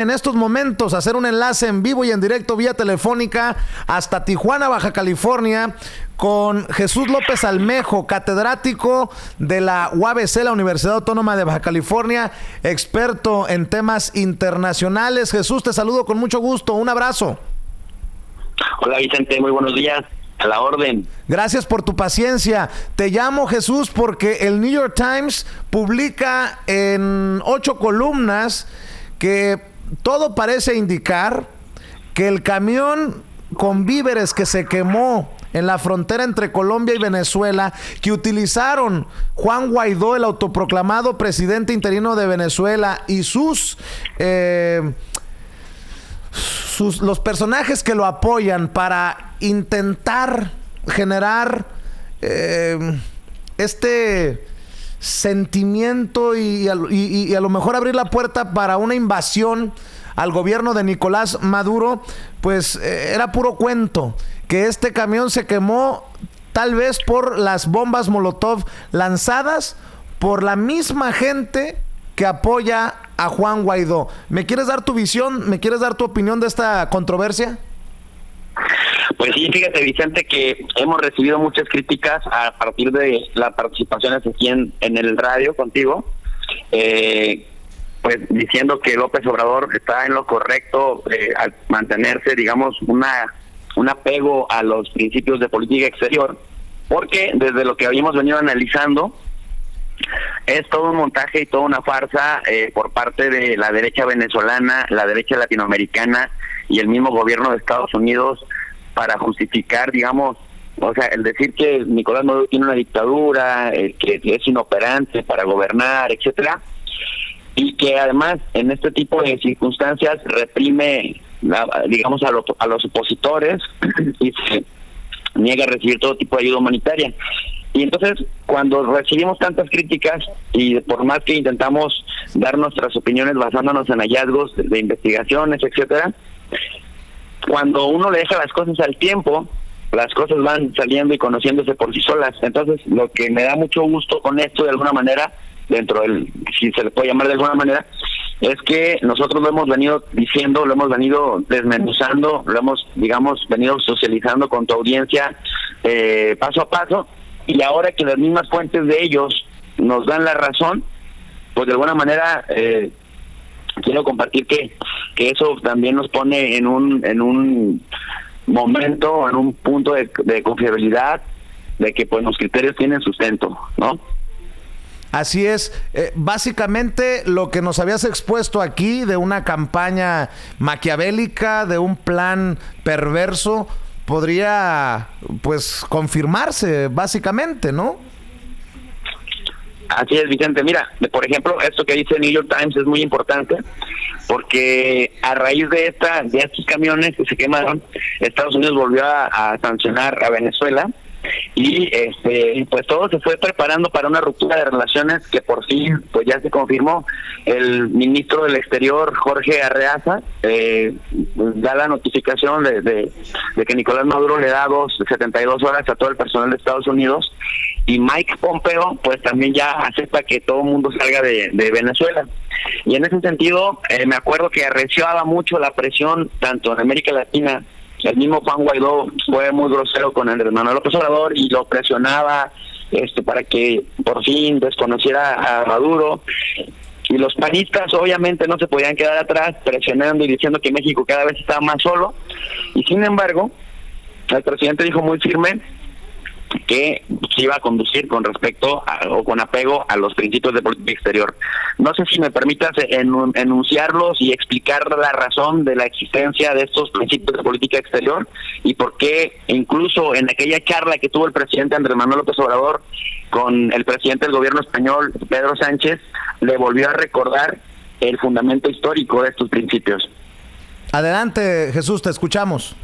En estos momentos hacer un enlace en vivo y en directo vía telefónica hasta Tijuana, Baja California, con Jesús López Almejo, catedrático de la UABC, la Universidad Autónoma de Baja California, experto en temas internacionales. Jesús, te saludo con mucho gusto, un abrazo. Hola Vicente, muy buenos días, a la orden. Gracias por tu paciencia. Te llamo, Jesús, porque el New York Times publica en 8 columnas que todo parece indicar que el camión con víveres que se quemó en la frontera entre Colombia y Venezuela, que utilizaron Juan Guaidó, el autoproclamado presidente interino de Venezuela, y los personajes que lo apoyan para intentar generar este sentimiento y a lo mejor abrir la puerta para una invasión al gobierno de Nicolás Maduro, pues era puro cuento, que este camión se quemó tal vez por las bombas Molotov lanzadas por la misma gente que apoya a Juan Guaidó. ¿Me quieres dar tu visión? ¿Me quieres dar tu opinión de esta controversia? Pues sí, fíjate Vicente que hemos recibido muchas críticas a partir de la participación aquí en el radio contigo, pues diciendo que López Obrador está en lo correcto al mantenerse, digamos, un apego a los principios de política exterior, porque desde lo que habíamos venido analizando es todo un montaje y toda una farsa por parte de la derecha venezolana, la derecha latinoamericana y el mismo gobierno de Estados Unidos para justificar, digamos, o sea, el decir que Nicolás Maduro tiene una dictadura, que es inoperante para gobernar, etcétera, y que además en este tipo de circunstancias reprime, digamos, a los opositores y se niega a recibir todo tipo de ayuda humanitaria. Y entonces, cuando recibimos tantas críticas y por más que intentamos dar nuestras opiniones basándonos en hallazgos de investigaciones, etcétera, cuando uno le deja las cosas al tiempo, las cosas van saliendo y conociéndose por sí solas. Entonces, lo que me da mucho gusto con esto, de alguna manera, dentro del, si se le puede llamar de alguna manera, es que nosotros lo hemos venido diciendo, lo hemos venido desmenuzando, lo hemos, digamos, venido socializando con tu audiencia paso a paso, y ahora que las mismas fuentes de ellos nos dan la razón, pues de alguna manera quiero compartir que eso también nos pone en un momento, en un punto de confiabilidad de que pues los criterios tienen sustento, ¿no? Así es, básicamente lo que nos habías expuesto aquí de una campaña maquiavélica, de un plan perverso, podría pues confirmarse básicamente, ¿no? Así es, Vicente. Mira, por ejemplo, esto que dice New York Times es muy importante porque a raíz de estos camiones que se quemaron, Estados Unidos volvió a sancionar a Venezuela y pues todo se fue preparando para una ruptura de relaciones que por fin pues ya se confirmó. El ministro del Exterior, Jorge Arreaza, da la notificación de que Nicolás Maduro le da 72 horas a todo el personal de Estados Unidos, y Mike Pompeo pues también ya acepta que todo el mundo salga de Venezuela. Y en ese sentido me acuerdo que arreciaba mucho la presión tanto en América Latina. El mismo Juan Guaidó fue muy grosero con Andrés Manuel López Obrador y lo presionaba para que por fin desconociera a Maduro. Y los panistas obviamente no se podían quedar atrás presionando y diciendo que México cada vez estaba más solo. Y sin embargo, el presidente dijo muy firme que se iba a conducir con respecto o con apego a los principios de política exterior. No sé si me permitas enunciarlos y explicar la razón de la existencia de estos principios de política exterior y por qué incluso en aquella charla que tuvo el presidente Andrés Manuel López Obrador con el presidente del gobierno español, Pedro Sánchez, le volvió a recordar el fundamento histórico de estos principios. Adelante, Jesús, te escuchamos.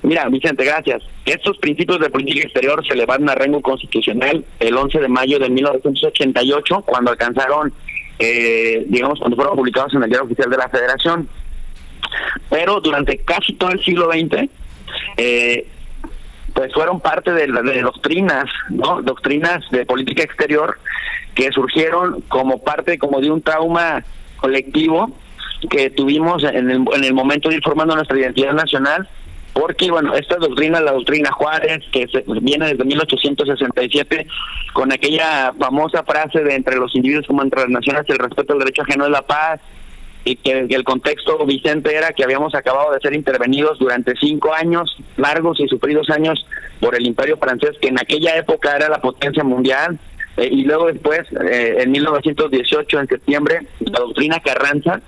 Mira, Vicente, gracias. Estos principios de política exterior se elevaron a rango constitucional el 11 de mayo de 1988, cuando alcanzaron, cuando fueron publicados en el Diario Oficial de la Federación. Pero durante casi todo el siglo XX, pues fueron parte de doctrinas, ¿no? Doctrinas de política exterior que surgieron como parte de un trauma colectivo que tuvimos en el momento de ir formando nuestra identidad nacional, porque bueno, esta doctrina, la doctrina Juárez, que viene desde 1867, con aquella famosa frase de entre los individuos como entre las naciones el respeto al derecho ajeno es la paz, y que el contexto, Vicente, era que habíamos acabado de ser intervenidos durante 5 años, largos y sufridos años, por el Imperio francés, que en aquella época era la potencia mundial, y luego después, en 1918, en septiembre, la doctrina Carranza,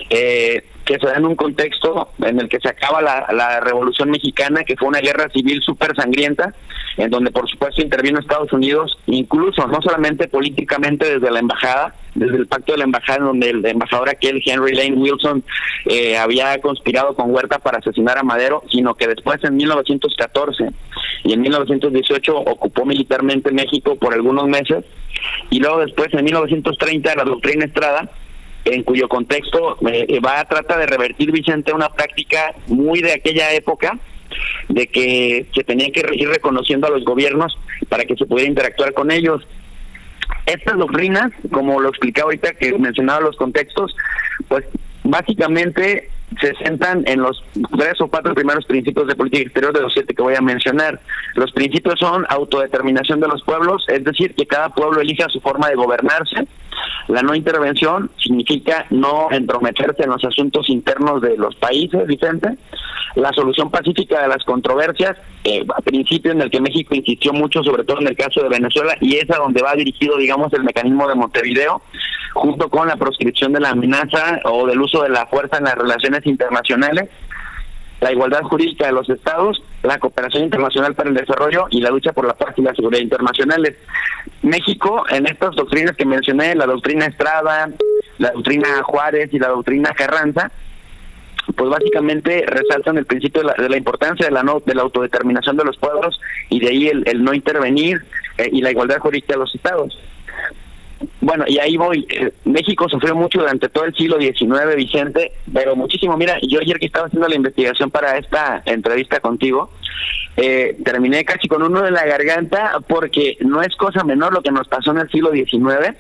que se da en un contexto en el que se acaba la Revolución Mexicana, que fue una guerra civil súper sangrienta, en donde por supuesto intervino Estados Unidos, incluso no solamente políticamente desde la embajada, desde el pacto de la embajada, en donde el embajador aquel, Henry Lane Wilson, había conspirado con Huerta para asesinar a Madero, sino que después en 1914 y en 1918 ocupó militarmente México por algunos meses, y luego después en 1930 la doctrina Estrada, en cuyo contexto trata de revertir, Vicente, una práctica muy de aquella época, de que se tenía que ir reconociendo a los gobiernos para que se pudiera interactuar con ellos. Estas doctrinas, como lo explicaba ahorita que mencionaba los contextos, pues básicamente se centran en los 3 o 4 primeros principios de política exterior de los 7 que voy a mencionar. Los principios son autodeterminación de los pueblos, es decir, que cada pueblo elija su forma de gobernarse. La no intervención significa no entrometerse en los asuntos internos de los países, Vicente. La solución pacífica de las controversias, principio en el que México insistió mucho, sobre todo en el caso de Venezuela, y es a donde va dirigido, digamos, el mecanismo de Montevideo, junto con la proscripción de la amenaza o del uso de la fuerza en las relaciones internacionales, la igualdad jurídica de los estados, la cooperación internacional para el desarrollo y la lucha por la paz y la seguridad internacionales. México, en estas doctrinas que mencioné, la doctrina Estrada, la doctrina Juárez y la doctrina Carranza, pues básicamente resaltan el principio de la importancia de la autodeterminación de los pueblos, y de ahí el no intervenir, y la igualdad jurídica de los estados. Bueno, y ahí voy. México sufrió mucho durante todo el siglo XIX, Vicente, pero muchísimo. Mira, yo ayer que estaba haciendo la investigación para esta entrevista contigo, terminé casi con un nudo en la garganta, porque no es cosa menor lo que nos pasó en el siglo XIX,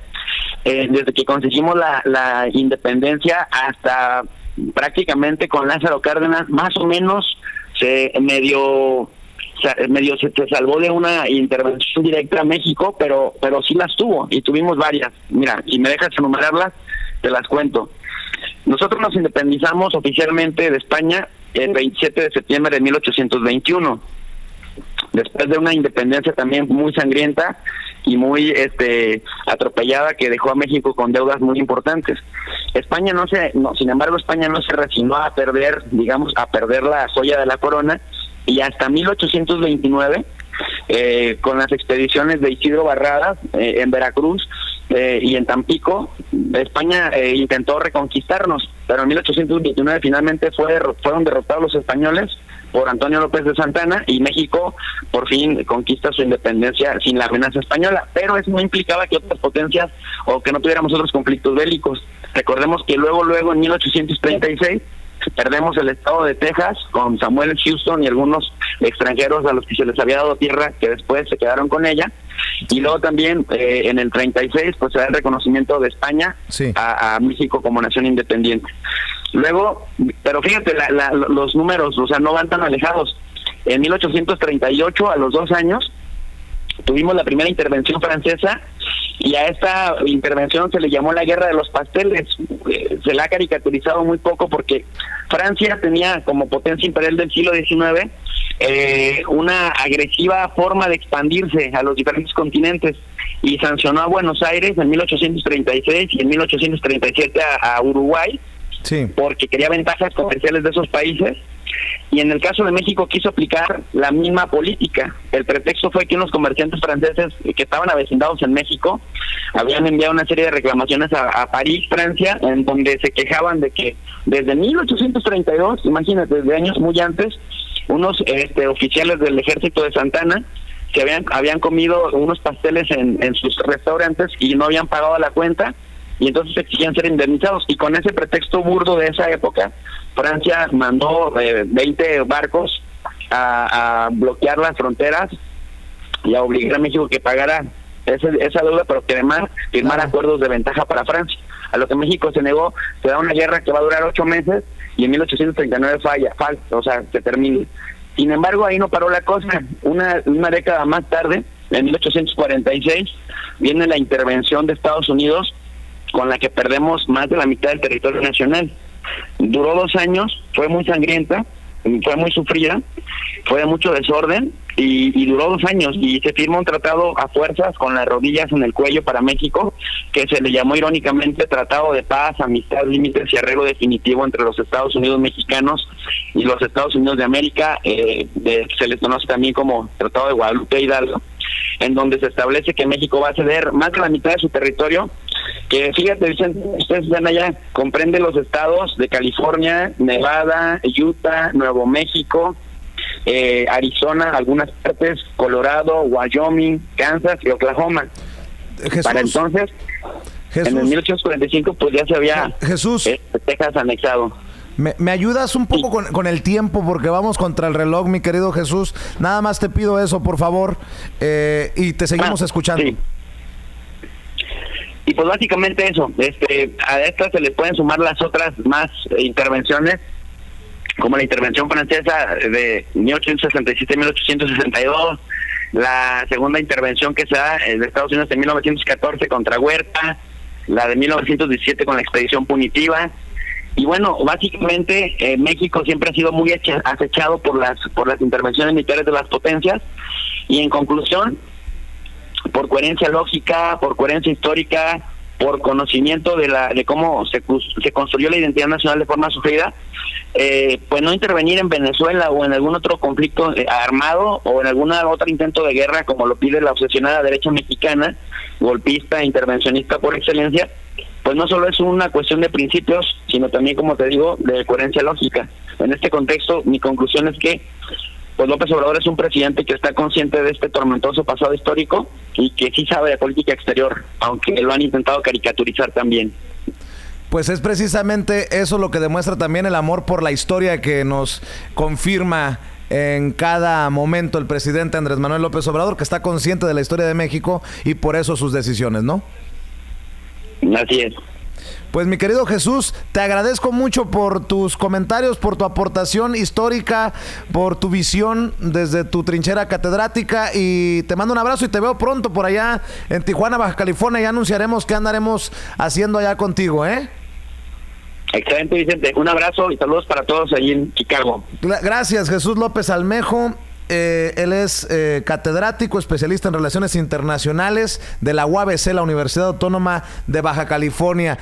desde que conseguimos la independencia hasta prácticamente con Lázaro Cárdenas, más o menos se salvó de una intervención directa a México, pero sí las tuvo, y tuvimos varias. Mira, si me dejas enumerarlas, te las cuento. Nosotros nos independizamos oficialmente de España el 27 de septiembre de 1821, después de una independencia también muy sangrienta y muy atropellada, que dejó a México con deudas muy importantes. España sin embargo, España no se resignó a perder la joya de la corona, y hasta 1829, con las expediciones de Isidro Barradas en Veracruz y en Tampico, España intentó reconquistarnos, pero en 1829 finalmente fueron derrotados los españoles por Antonio López de Santana, y México por fin conquista su independencia sin la amenaza española. Pero eso no implicaba que otras potencias o que no tuviéramos otros conflictos bélicos. Recordemos que luego en 1836 perdemos el estado de Texas con Samuel Houston y algunos extranjeros a los que se les había dado tierra, que después se quedaron con ella. Y luego también en el 36 pues se da el reconocimiento de España, sí, a México como nación independiente. Luego, pero fíjate, los números, o sea, no van tan alejados. En 1838, a los 2 años, tuvimos la primera intervención francesa, y a esta intervención se le llamó la Guerra de los Pasteles. Se la ha caricaturizado muy poco, porque Francia tenía, como potencia imperial del siglo XIX, una agresiva forma de expandirse a los diferentes continentes, y sancionó a Buenos Aires en 1836 y en 1837 a Uruguay, sí, porque quería ventajas comerciales de esos países. Y en el caso de México quiso aplicar la misma política. El pretexto fue que unos comerciantes franceses que estaban avecindados en México habían enviado una serie de reclamaciones a París, Francia, en donde se quejaban de que desde 1832, imagínate, desde años muy antes, unos oficiales del ejército de Santana que habían comido unos pasteles en sus restaurantes y no habían pagado la cuenta, y entonces exigían ser indemnizados. Y con ese pretexto burdo de esa época, Francia mandó 20 barcos a bloquear las fronteras y a obligar a México que pagara esa deuda, pero que además firmara acuerdos de ventaja para Francia. a lo que México se negó, se da una guerra que va a durar 8 meses y en 1839 o sea, se termina. Sin embargo, ahí no paró la cosa. Una década más tarde, en 1846, viene la intervención de Estados Unidos, con la que perdemos más de la mitad del territorio nacional. Duró 2 años, fue muy sangrienta, fue muy sufrida, fue de mucho desorden y duró 2 años, y se firma un tratado a fuerzas con las rodillas en el cuello para México, que se le llamó irónicamente Tratado de Paz, Amistad, Límites y Arreglo Definitivo entre los Estados Unidos mexicanos y los Estados Unidos de América, se les conoce también como Tratado de Guadalupe Hidalgo, en donde se establece que México va a ceder más de la mitad de su territorio, que fíjate, Vicente, ustedes están allá, comprende los estados de California, Nevada, Utah, Nuevo México, Arizona, algunas partes, Colorado, Wyoming, Kansas y Oklahoma. Jesús, para entonces, en el 1845, pues ya se había Texas anexado. ¿Me ayudas un poco con el tiempo? Porque vamos contra el reloj, mi querido Jesús. Nada más te pido eso, por favor, y te seguimos escuchando. Sí. Y pues básicamente eso, a estas se les pueden sumar las otras más intervenciones, como la intervención francesa de 1867-1862, la segunda intervención que se da de Estados Unidos en 1914 contra Huerta, la de 1917 con la expedición punitiva. Y bueno, básicamente México siempre ha sido muy acechado por las intervenciones militares de las potencias, y en conclusión, por coherencia lógica, por coherencia histórica, por conocimiento de cómo se construyó la identidad nacional de forma sufrida, pues no intervenir en Venezuela o en algún otro conflicto armado o en alguna otro intento de guerra, como lo pide la obsesionada derecha mexicana, golpista, intervencionista por excelencia, pues no solo es una cuestión de principios, sino también, como te digo, de coherencia lógica. En este contexto, mi conclusión es que pues López Obrador es un presidente que está consciente de este tormentoso pasado histórico y que sí sabe de política exterior, aunque lo han intentado caricaturizar también. Pues es precisamente eso lo que demuestra también el amor por la historia que nos confirma en cada momento el presidente Andrés Manuel López Obrador, que está consciente de la historia de México y por eso sus decisiones, ¿no? Así es. Pues mi querido Jesús, te agradezco mucho por tus comentarios, por tu aportación histórica, por tu visión desde tu trinchera catedrática, y te mando un abrazo y te veo pronto por allá en Tijuana, Baja California. Ya anunciaremos qué andaremos haciendo allá contigo, ¿eh? Excelente, Vicente. Un abrazo y saludos para todos allí en Chicago. Gracias, Jesús López Almejo. Él es catedrático, especialista en relaciones internacionales de la UABC, la Universidad Autónoma de Baja California.